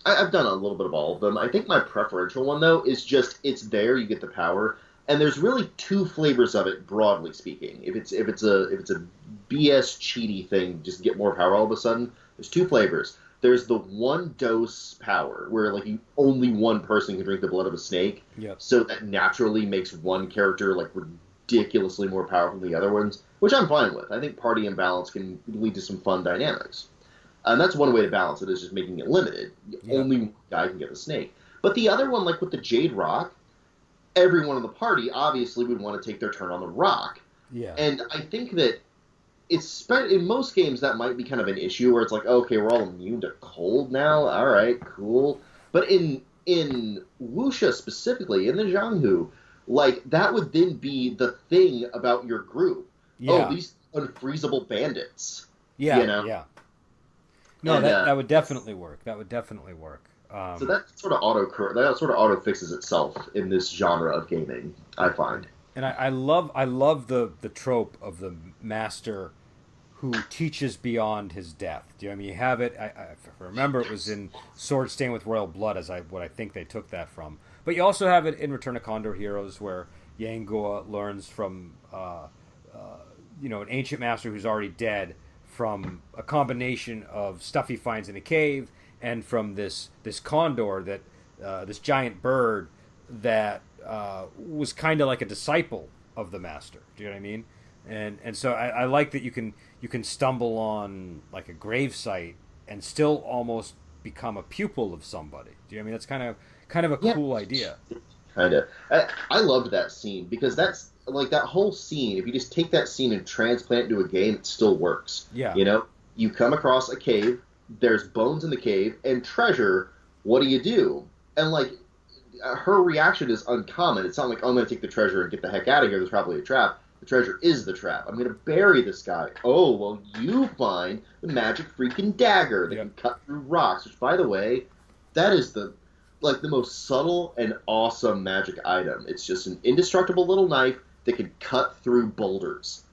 [SPEAKER 2] I've done a little bit of all of them. I think my preferential one though is just it's there, you get the power, and there's really two flavors of it, broadly speaking. If it's a BS cheaty thing, just get more power all of a sudden. There's two flavors. There's the one dose power where like only one person can drink the blood of a snake,
[SPEAKER 1] Yep.
[SPEAKER 2] so that naturally makes one character like ridiculously more powerful than the other ones, which I'm fine with. I think party imbalance can lead to some fun dynamics. And that's one way to balance it is just making it limited.
[SPEAKER 1] Yep.
[SPEAKER 2] Only one guy can get the snake. But the other one, like with the Jade Rock, everyone in the party obviously would want to take their turn on the rock.
[SPEAKER 1] Yeah.
[SPEAKER 2] And I think that in most games that might be kind of an issue where it's like, okay, we're all immune to cold now. All right, cool. But in Wuxia specifically, in the Jianghu, like that would then be the thing about your group. oh,
[SPEAKER 1] Yeah.
[SPEAKER 2] these unfreezable bandits.
[SPEAKER 1] Yeah.
[SPEAKER 2] You know?
[SPEAKER 1] Yeah. No,
[SPEAKER 2] And
[SPEAKER 1] that would definitely work. That would definitely work.
[SPEAKER 2] so that sort of auto fixes itself in this genre of gaming, I find.
[SPEAKER 1] And I love the trope of the master who teaches beyond his death. Do you know what I mean? You have it. If I remember, it was in Sword Stained with Royal Blood, what I think they took that from. But you also have it in Return of Condor Heroes, where Yanguo learns from an ancient master who's already dead, from a combination of stuff he finds in a cave and from this condor that this giant bird that was kind of like a disciple of the master. Do you know what I mean? And so I like that you can stumble on like a grave site and still almost become a pupil of somebody. Do you know what I mean? That's kind of a cool idea.
[SPEAKER 2] Kind of. I loved that scene because that's like that whole scene. If you just take that scene and transplant it into a game, it still works.
[SPEAKER 1] Yeah.
[SPEAKER 2] You know, you come across a cave, there's bones in the cave and treasure. What do? And like her reaction is uncommon. It's not like, oh, I'm going to take the treasure and get the heck out of here. There's probably a trap. The treasure is the trap. I'm going to bury this guy. Oh, well, you find the magic freaking dagger that can cut through rocks, which, by the way, that is the most subtle and awesome magic item. It's just an indestructible little knife that can cut through boulders.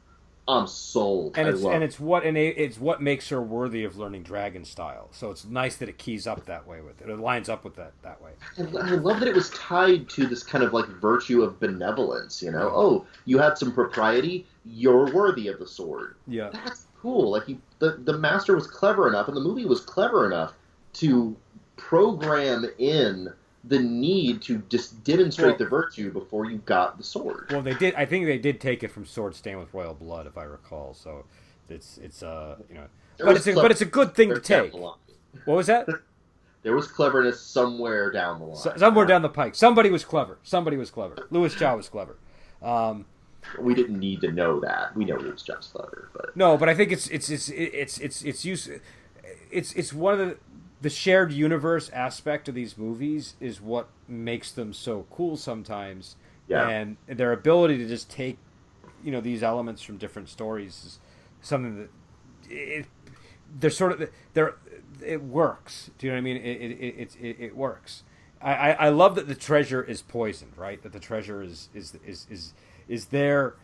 [SPEAKER 2] I'm sold.
[SPEAKER 1] And it's what makes her worthy of learning dragon style. So it's nice that it keys up that way with it. It lines up with that way.
[SPEAKER 2] I love that it was tied to this kind of like virtue of benevolence. You know, oh, you had some propriety. You're worthy of the sword.
[SPEAKER 1] Yeah,
[SPEAKER 2] that's cool. Like the master was clever enough, and the movie was clever enough to program in the need to just demonstrate the virtue before you got the sword.
[SPEAKER 1] Well, they did. I think they did take it from Sword Stained with Royal Blood, if I recall. So it's but it's a good thing to take. What was that?
[SPEAKER 2] There was cleverness somewhere down the line.
[SPEAKER 1] Somewhere down the pike. Somebody was clever. Louis Chow was clever.
[SPEAKER 2] We didn't need to know that. We know Louis Chow's clever, but
[SPEAKER 1] no. But I think it's one of the shared universe aspect of these movies is what makes them so cool sometimes. Yeah. And their ability to just take, these elements from different stories is something that it works. Do you know what I mean? It works. I love that the treasure is poisoned, right? That the treasure is there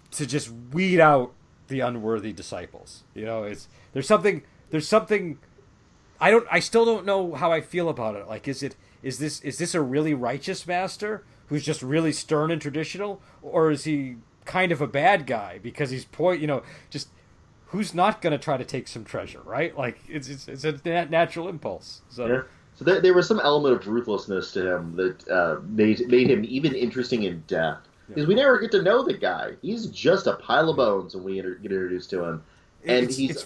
[SPEAKER 1] to just weed out the unworthy disciples. There's something I still don't know how I feel about it. Like, is this a really righteous master who's just really stern and traditional, or is he kind of a bad guy because he's just who's not going to try to take some treasure, right? Like, it's a natural impulse. So.
[SPEAKER 2] Yeah. So there was some element of ruthlessness to him that made him even interesting in death. Because we never get to know the guy. He's just a pile of bones when we get introduced to him, and he's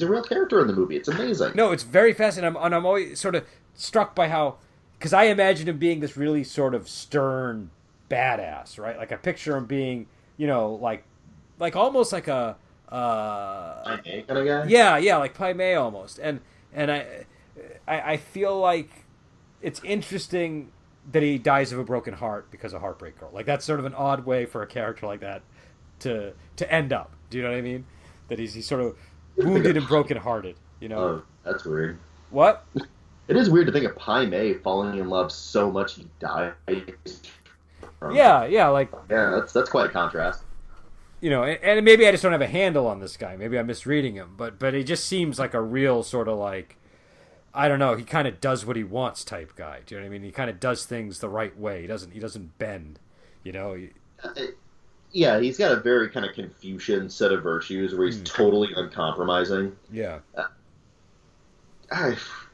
[SPEAKER 2] a real character in the movie. It's amazing.
[SPEAKER 1] No, it's very fascinating. And I'm always sort of struck by how, because I imagine him being this really sort of stern badass, right? Like I picture him being, like almost like a
[SPEAKER 2] Pai Mei kind of guy.
[SPEAKER 1] Yeah, like Pai Mei almost. And I feel like it's interesting that he dies of a broken heart because of Heartbreak Girl. Like that's sort of an odd way for a character like that to end up. Do you know what I mean? That he's sort of wounded and brokenhearted,
[SPEAKER 2] Oh, that's weird.
[SPEAKER 1] What?
[SPEAKER 2] It is weird to think of Pai Mei falling in love so much he dies.
[SPEAKER 1] Yeah,
[SPEAKER 2] that's quite a contrast.
[SPEAKER 1] And maybe I just don't have a handle on this guy. Maybe I'm misreading him, but he just seems like a real sort of like, I don't know, he kind of does what he wants type guy. Do you know what I mean? He kind of does things the right way. He doesn't bend,
[SPEAKER 2] Yeah, he's got a very kind of Confucian set of virtues where he's totally uncompromising.
[SPEAKER 1] Yeah.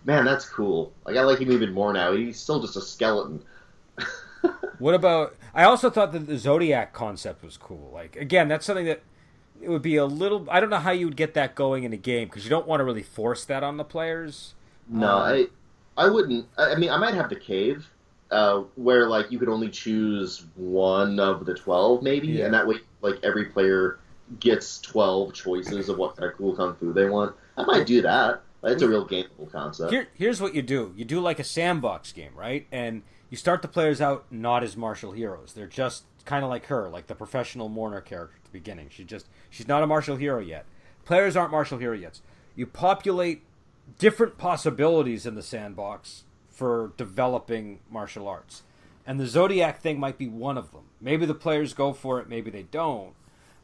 [SPEAKER 2] Man, that's cool. Like, I like him even more now. He's still just a skeleton.
[SPEAKER 1] What about... I also thought that the Zodiac concept was cool. Like, again, that's something that it would be a little... I don't know how you would get that going in a game, because you don't want to really force that on the players.
[SPEAKER 2] No, I wouldn't. I mean, I might have the cave, where, like, you could only choose one of the 12, maybe, and that way, like, every player gets 12 choices of what kind of cool kung fu they want. I might do that. It's a real gameable concept.
[SPEAKER 1] Here's what you do. You do, like, a sandbox game, right? And you start the players out not as martial heroes. They're just kind of like her, like the professional mourner character at the beginning. She's not a martial hero yet. Players aren't martial hero yet. You populate different possibilities in the sandbox for developing martial arts. And the Zodiac thing might be one of them. Maybe the players go for it, maybe they don't.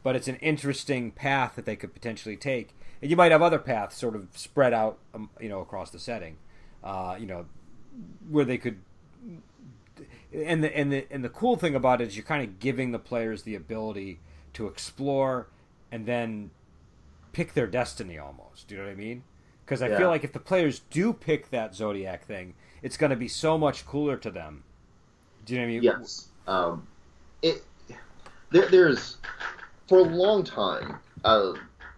[SPEAKER 1] But it's an interesting path that they could potentially take. And you might have other paths sort of spread out, across the setting, where they could. And the cool thing about it is you're kind of giving the players the ability to explore and then pick their destiny almost. Do you know what I mean? Because I feel like if the players do pick that Zodiac thing, it's going to be so much cooler to them. Do you know what I mean?
[SPEAKER 2] Yes. There's for a long time,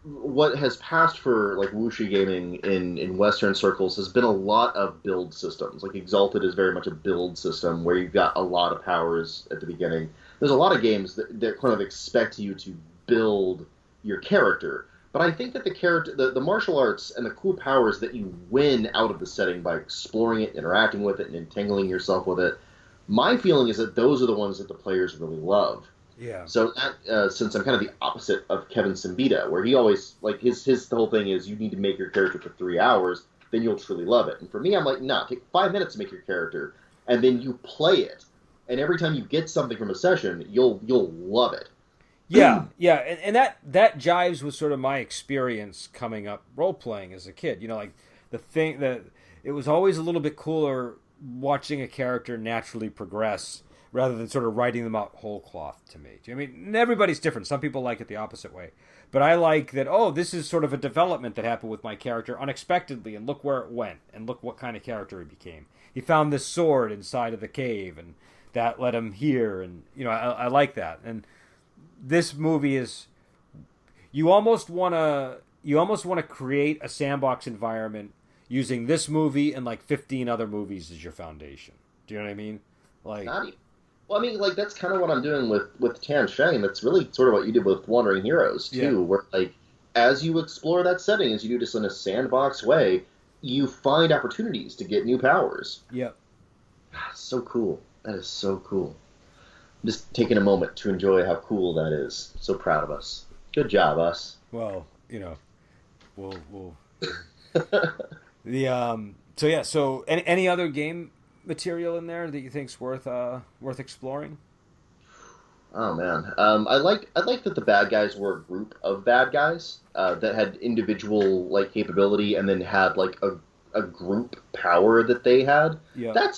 [SPEAKER 2] what has passed for like Wuxia gaming in Western circles has been a lot of build systems. Like Exalted is very much a build system where you've got a lot of powers at the beginning. There's a lot of games that kind of expect you to build your character. But I think that the martial arts and the cool powers that you win out of the setting by exploring it, interacting with it, and entangling yourself with it, my feeling is that those are the ones that the players really love.
[SPEAKER 1] Yeah.
[SPEAKER 2] So that, since I'm kind of the opposite of Kevin Simbita, where he always, like, his whole thing is you need to make your character for 3 hours, then you'll truly love it. And for me, I'm like, nah, take 5 minutes to make your character, and then you play it. And every time you get something from a session, you'll love it.
[SPEAKER 1] Yeah, and that jives with sort of my experience coming up role playing as a kid. Like the thing that it was always a little bit cooler watching a character naturally progress rather than sort of writing them out whole cloth to me. I mean, everybody's different. Some people like it the opposite way, but I like that. Oh, this is sort of a development that happened with my character unexpectedly, and look where it went, and look what kind of character he became. He found this sword inside of the cave, and that led him here, and I like that. And this movie is you almost want to create a sandbox environment using this movie and like 15 other movies as your foundation. Do you know what I mean? Like,
[SPEAKER 2] well, I mean, like that's kind of what I'm doing with Tan Shang. That's really sort of what you did with Wandering Heroes too, where like as you explore that setting, as you do just in a sandbox way, you find opportunities to get new powers.
[SPEAKER 1] Yep.
[SPEAKER 2] So cool. That is so cool. Just taking a moment to enjoy how cool that is. So proud of us. Good job, us.
[SPEAKER 1] Well, we'll So any other game material in there that you think's worth exploring?
[SPEAKER 2] Oh man, I like that the bad guys were a group of bad guys that had individual like capability and then had like a group power that they had.
[SPEAKER 1] Yeah.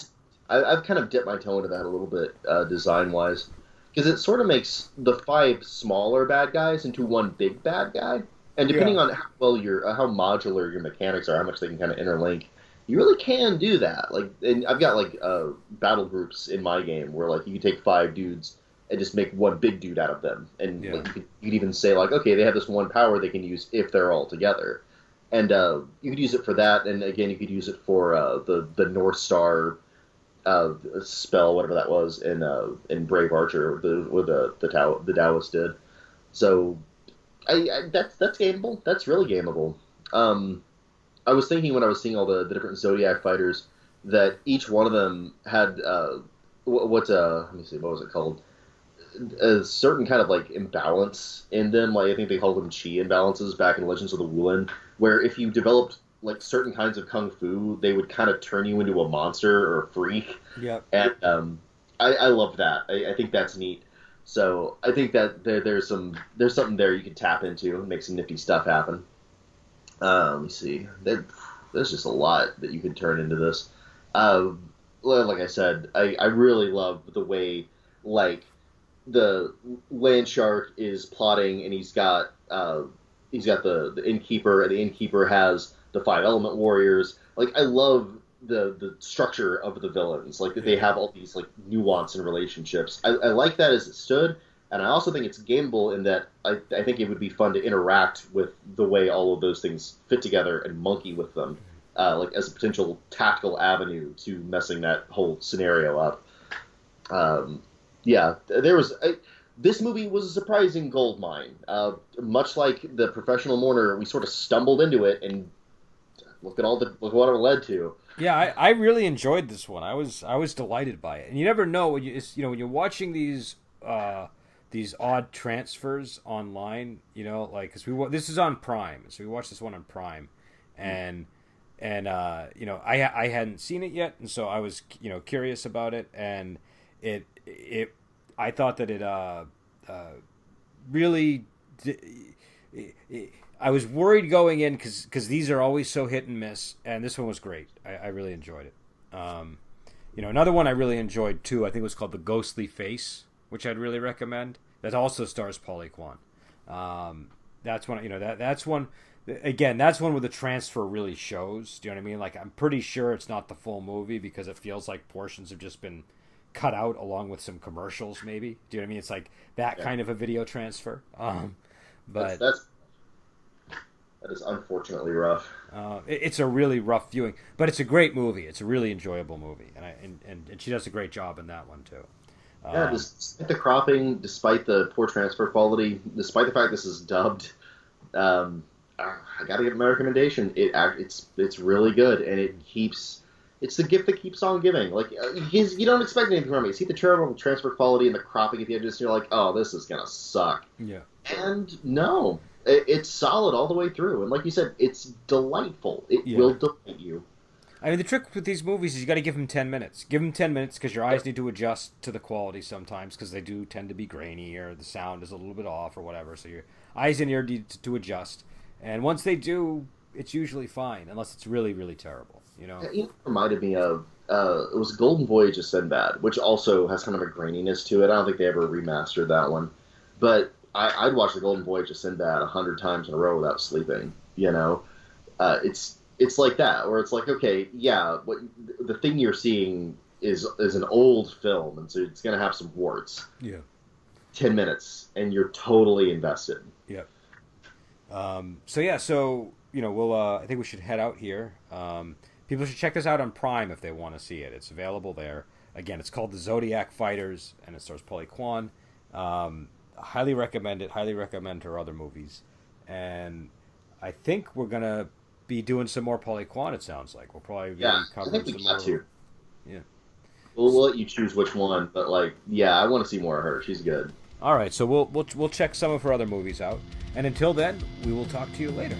[SPEAKER 2] I've kind of dipped my toe into that a little bit, design-wise, because it sort of makes the 5 smaller bad guys into one big bad guy, and depending on how well how modular your mechanics are, how much they can kind of interlink, you really can do that. Like, and I've got like battle groups in my game where like you can take 5 dudes and just make one big dude out of them, and like, you could even say like, okay, they have this one power they can use if they're all together, and you could use it for that, and again you could use it for the North Star. Spell, whatever that was, in Brave Archer, the Taoist did. So, that's gameable. That's really gameable. I was thinking when I was seeing all the different Zodiac Fighters that each one of them had let me see, what was it called? A certain kind of like imbalance in them. Like I think they called them chi imbalances back in Legends of the Wulin, where if you developed like certain kinds of kung fu, they would kind of turn you into a monster or a freak.
[SPEAKER 1] Yeah.
[SPEAKER 2] And I love that. I think that's neat. So I think that there's something there you can tap into and make some nifty stuff happen. Let me see. There's just a lot that you can turn into this. Like I said, I really love the way like the land shark is plotting, and he's got the innkeeper, and the innkeeper has the 5 element warriors. Like I love the structure of the villains, like that they have all these like nuance and relationships. I like that as it stood, and I also think it's gameable in that I think it would be fun to interact with the way all of those things fit together and monkey with them, like as a potential tactical avenue to messing that whole scenario up. This movie was a surprising goldmine. Much like The Professional Mourner, we sort of stumbled into it, and look what it led to.
[SPEAKER 1] Yeah, I really enjoyed this one. I was delighted by it. And you never know when you're watching these these odd transfers online. You know, like because this is on Prime, so we watched this one on Prime, and you know I hadn't seen it yet, and so I was curious about it, and it I thought that it really. I was worried going in because these are always so hit and miss, and this one was great. I really enjoyed it. Another one I really enjoyed too. I think it was called The Ghostly Face, which I'd really recommend. That also stars Polly Kwan. That's one. That's one. Again, that's one where the transfer really shows. Do you know what I mean? Like, I'm pretty sure it's not the full movie because it feels like portions have just been cut out along with some commercials. Maybe. Do you know what I mean? It's like that kind of a video transfer. But
[SPEAKER 2] that is unfortunately rough.
[SPEAKER 1] It's a really rough viewing, but it's a great movie. It's a really enjoyable movie, and she does a great job in that one too.
[SPEAKER 2] Yeah, despite the cropping, despite the poor transfer quality, despite the fact this is dubbed, I got to give him a recommendation. It's really good, and it's the gift that keeps on giving. Like you don't expect anything from it. You see the terrible transfer quality and the cropping at the edges, and you're like, oh, this is gonna suck.
[SPEAKER 1] Yeah.
[SPEAKER 2] And no, it's solid all the way through. And like you said, it's delightful. It will delight you.
[SPEAKER 1] I mean, the trick with these movies is you got to give them 10 minutes. Give them 10 minutes because your eyes need to adjust to the quality sometimes because they do tend to be grainy or the sound is a little bit off or whatever. So your eyes and ears need to adjust. And once they do, it's usually fine unless it's really, really terrible.
[SPEAKER 2] It reminded me of it was Golden Voyage of Sinbad, which also has kind of a graininess to it. I don't think they ever remastered that one. But I'd watch the Golden Voyage of Sinbad 100 times in a row without sleeping. It's like that, where it's like, okay, yeah, the thing you're seeing is an old film, and so it's going to have some warts.
[SPEAKER 1] Yeah.
[SPEAKER 2] 10 minutes, and you're totally invested.
[SPEAKER 1] Yeah. So we'll. I think we should head out here. People should check this out on Prime if they want to see it. It's available there. Again, it's called The Zodiac Fighters, and it stars Polly Kwan. Highly recommend it. Highly recommend her other movies. And I think we're going to be doing some more Polly Kwan, it sounds like. We'll probably be covering
[SPEAKER 2] I think we got to.
[SPEAKER 1] Yeah.
[SPEAKER 2] We'll let you choose which one, but I want to see more of her. She's good.
[SPEAKER 1] All right, so we'll check some of her other movies out. And until then, we will talk to you later.